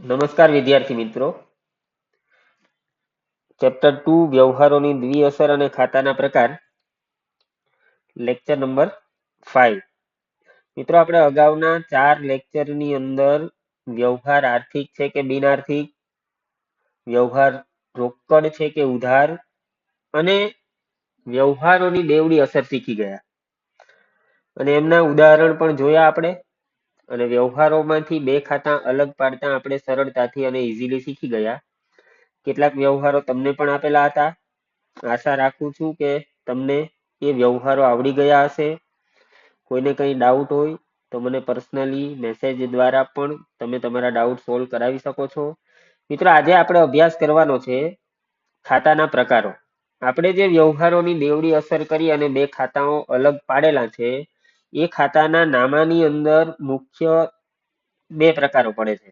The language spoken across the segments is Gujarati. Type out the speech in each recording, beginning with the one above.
નમસ્કાર વિદ્યાર્થી મિત્રો. ચેપ્ટર 2 વ્યવહારોની દ્વિઅસર અને ખાતાના પ્રકાર, લેક્ચર નંબર 5. મિત્રો, આપણે અગાઉના 4 લેક્ચરની અંદર વ્યવહાર આર્થિક છે કે બિનઆર્થિક, વ્યવહાર રોકડ છે કે ઉધાર અને વ્યવહારોની બેવડી અસર શીખી ગયા અને એમના ઉદાહરણ પણ જોયા આપણે. અને વ્યવહારોમાંથી બે ખાતા અલગ પાડતા આપણે સરળતાથી અને ઇઝીલી શીખી ગયા. કેટલાક વ્યવહારો તમને પણ આપેલા હતા. આશા રાખું છું કે તમને એ વ્યવહારો આવડી ગયા હશે. કોઈને કંઈ ડાઉટ હોય તો મને પર્સનલી મેસેજ દ્વારા પણ તમે તમારા ડાઉટ સોલ્વ કરાવી શકો છો. મિત્રો, આજે આપણે અભ્યાસ કરવાનો છે ખાતાના પ્રકારો. આપણે જે વ્યવહારોની બેવડી અસર કરી અને બે ખાતાઓ અલગ પાડેલા છે, એ ખાતાના નામાની અંદર મુખ્ય બે પ્રકારો પડે છે.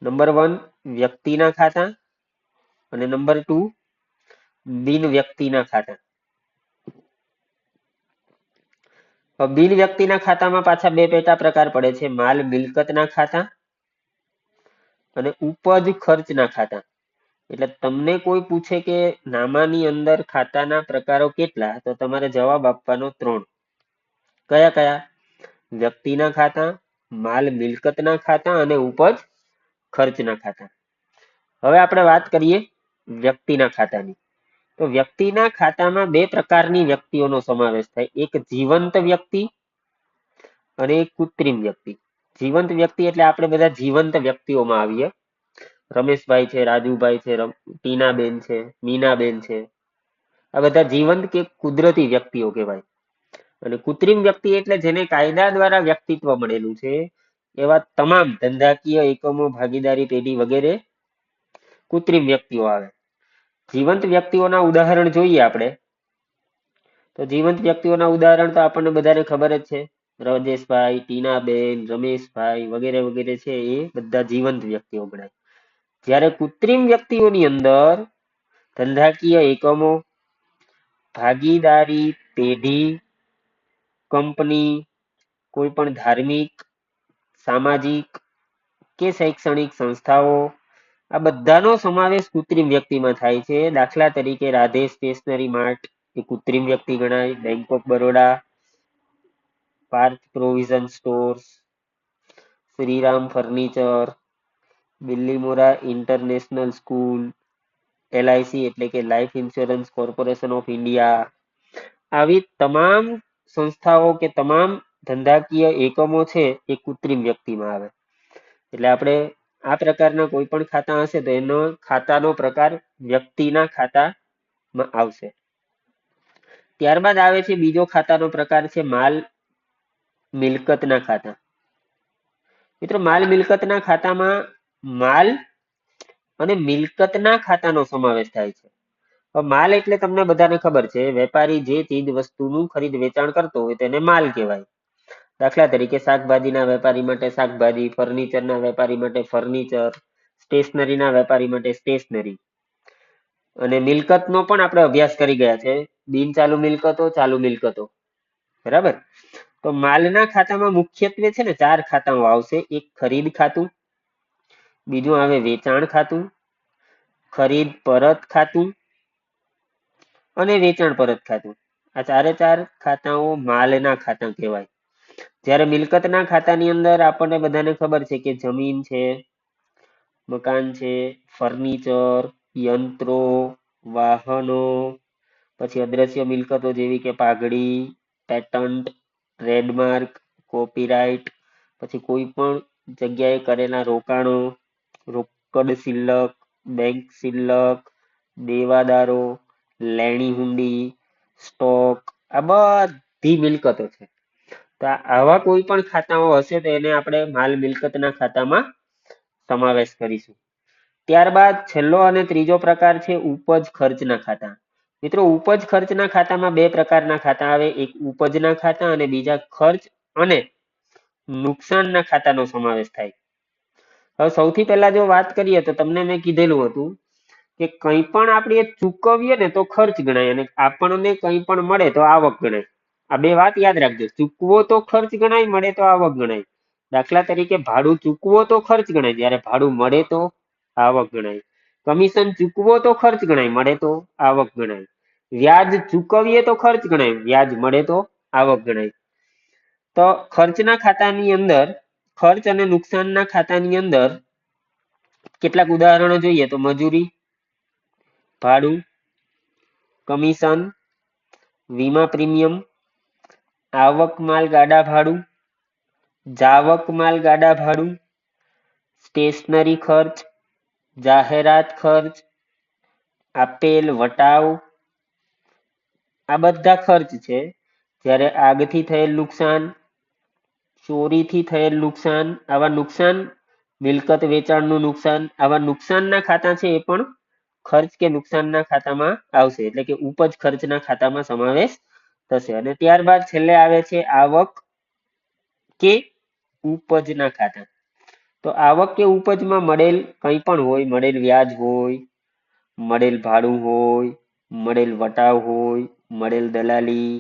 નંબર 1 વ્યક્તિના ખાતા અને નંબર 2 બિન વ્યક્તિના ખાતા. બિન વ્યક્તિના ખાતામાં પાછા બે પેટા પ્રકાર પડે છે, માલ મિલકતના ખાતા અને ઉપજ ખર્ચના ખાતા. એટલે તમને કોઈ પૂછે કે નામાની અંદર ખાતાના પ્રકારો કેટલા, તો તમારે જવાબ આપવાનો 3. કયા કયા? વ્યક્તિના ખાતા, માલ મિલકતના ખાતા અને ઉપજ ખર્ચના ખાતા. હવે આપણે વાત કરીએ વ્યક્તિના ખાતાની. તો વ્યક્તિના ખાતામાં બે પ્રકારની વ્યક્તિઓનો સમાવેશ થાય. એક જીવંત વ્યક્તિ અને એક કૃત્રિમ વ્યક્તિ. જીવંત વ્યક્તિ એટલે આપણે બધા જીવંત વ્યક્તિઓમાં આવીએ. રમેશભાઈ છે, રાજુભાઈ છે, ટીનાબેન છે, મીનાબેન છે. આ બધા જીવંત કે કુદરતી વ્યક્તિઓ કહેવાય. અને કૃત્રિમ વ્યક્તિ એટલે જેને કાયદા દ્વારા વ્યક્તિત્વ મળેલું છે, એવા તમામ ધંધાકીય એકમો, ભાગીદારી પેઢી વગેરે કૃત્રિમ વ્યક્તિઓ આવે. જીવંત વ્યક્તિઓના ઉદાહરણ જોઈએ આપણે. તો જીવંત વ્યક્તિઓના ઉદાહરણ તો આપણને બધાને ખબર જ છે. રાજેશભાઈ, ટીનાબેન, રમેશભાઈ વગેરે વગેરે છે, એ બધા જીવંત વ્યક્તિઓ ગણાય. જ્યારે કૃત્રિમ વ્યક્તિઓની અંદર ધંધાકીય એકમો, ભાગીદારી પેઢી, કંપની, કોઈ પણ ધાર્મિક, સામાજિક કે શૈક્ષણિક સંસ્થાઓ, આ બધાનો સમાવેશ કૃત્રિમ વ્યક્તિમાં થાય છે. દાખલા તરીકે રાધે સ્ટેશનરી માર્ટ એ કૃત્રિમ વ્યક્તિ ગણાય. Bank of Baroda, Parth provision stores, Shriram furniture, Billimora international school, LIC એટલે કે life insurance corporation of India, આવી તમામ સંસ્થાઓ કે તમામ ધંધાકીય એકમો છે એ કૃત્રિમ વ્યક્તિમાં આવે. એટલે આપણે આ પ્રકારના કોઈ પણ ખાતા હશે તો એનો ખાતાનો પ્રકાર વ્યક્તિના ખાતામાં આવશે. ત્યારબાદ આવે છે બીજો ખાતાનો પ્રકાર છે માલ મિલકતના ખાતા. મિત્રો, માલ મિલકતના ખાતામાં માલ અને મિલકતના ખાતાનો સમાવેશ થાય છે. માલ એટલે તમને બધાને ખબર છે, વેપારી જે ચીજ વસ્તુનું ખરીદ વેચાણ કરતો હોય તેને માલ કહેવાય. દાખલા તરીકે શાકભાજીના વેપારી માટે શાકભાજી, ફર્નિચરના વેપારી માટે ફર્નિચર, સ્ટેશનરીના વેપારી માટે સ્ટેશનરી. અને મિલકતનો પણ આપણે અભ્યાસ કરી ગયા છે, બિન ચાલુ મિલકતો, ચાલુ મિલકતો. બરાબર. તો માલના ખાતામાં મુખ્યત્વે છે ને 4 ખાતાઓ આવશે. એક ખરીદ ખાતું, બીજું આવે વેચાણ ખાતું, ખરીદ પરત ખાતું અને વેચાણ પરત ખાતું. આ 4 ખાતાઓ માલના ખાતા કહેવાય. જ્યારે મિલકતના ખાતાની અંદર આપણને બધાને ખબર છે કે જમીન છે, મકાન છે, ફર્નિચર, યંત્રો, વાહનો, પછી અદ્રશ્ય મિલકતો જેવી કે પાઘડી, પેટન્ટ, ટ્રેડમાર્ક, કોપીરાઇટ, પછી કોઈ પણ જગ્યાએ કરેલા રોકાણો, રોકડ શિલ્લક, બેંક શિલ્લક, દેવાદારો, લેણી હુંડી, સ્ટોક, આ બધી મિલકતો છે. તો આવા કોઈ પણ ખાતાઓ હશે તો એને આપણે માલ મિલકતના ખાતામાં સમાવેશ કરીશું. ત્યારબાદ છેલ્લો અને ત્રીજો પ્રકાર છે ઉપજ ખર્ચના ખાતા. મિત્રો, ઉપજ ખર્ચના ખાતામાં બે પ્રકારના ખાતા આવે. એક ઉપજના ખાતા અને બીજા ખર્ચ અને નુકસાનના ખાતાનો સમાવેશ થાય. હવે સૌથી પહેલા જો વાત કરીએ તો તમને મેં કીધેલું હતું કે કંઈ પણ આપણે ચૂકવીએ ને તો ખર્ચ ગણાય અને આપણને કંઈ પણ મળે તો આવક ગણાય. આ બે વાત યાદ રાખજો. ચૂકવો તો ખર્ચ ગણાય, મળે તો આવક ગણાય. દાખલા તરીકે ભાડું ચૂકવો તો ખર્ચ ગણાય, જ્યારે ભાડું મળે તો આવક ગણાય. કમિશન ચૂકવો તો ખર્ચ ગણાય, મળે તો આવક ગણાય. વ્યાજ ચૂકવીએ તો ખર્ચ ગણાય, વ્યાજ મળે તો આવક ગણાય. તો ખર્ચના ખાતાની અંદર, ખર્ચ અને નુકસાનના ખાતાની અંદર કેટલાક ઉદાહરણો જોઈએ તો મજૂરી, ભાડું, કમિશન, વીમા પ્રીમિયમ, આવક માલ ગાડા ભાડું, જાવક માલ ગાડા ભાડું, સ્ટેશનરી ખર્ચ, જાહેરાત ખર્ચ, આપેલ વટાવ, આ બધા ખર્ચ છે. જ્યારે આગથી થયેલ નુકસાન, ચોરીથી થયેલ નુકસાન, આવા નુકસાન, મિલકત વેચાણનું નુકસાન, આવા નુકસાનના ખાતા છે એ પણ ખર્ચ કે નુકસાનના ખાતામાં આવશે, એટલે કે ઉપજ ખર્ચના ખાતામાં સમાવેશ થશે. અને ત્યારબાદ છેલ્લે આવે છે આવક કે ઉપજના ખાતા. તો આવક કે ઉપજમાં મળેલ કંઈ પણ હોય, મળેલ વ્યાજ હોય, મળેલ ભાડું હોય, મળેલ વટાવ હોય, મળેલ દલાલી,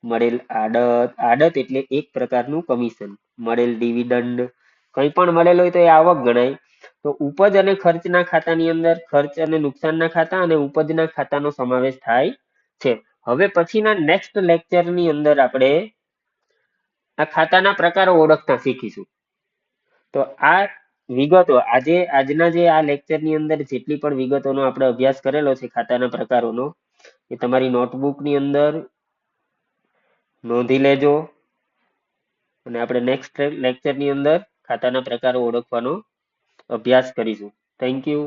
મળેલ આડત એટલે એક પ્રકારનું કમિશન, મળેલ ડિવિડન્ડ, કંઈ પણ મળેલ હોય તો એ આવક ગણાય. તો ઉપજ અને ખર્ચના ખાતાની અંદર ખર્ચ અને નુકસાનના ખાતા અને ઉપજના ખાતાનો સમાવેશ થાય છે. હવે પછીના નેક્સ્ટ લેક્ચરની અંદર આપણે આ ખાતાના પ્રકારો ઓળખતા શીખીશું. તો આ વિગતો આજના જે આ લેક્ચરની અંદર જેટલી પણ વિગતોનો આપણે અભ્યાસ કરેલો છે ખાતાના પ્રકારોનો, એ તમારી નોટબુકની અંદર નોંધી લેજો. અને આપણે નેક્સ્ટ લેક્ચરની અંદર ખાતાના પ્રકારો ઓળખવાનો અભ્યાસ કરીશું. Thank you.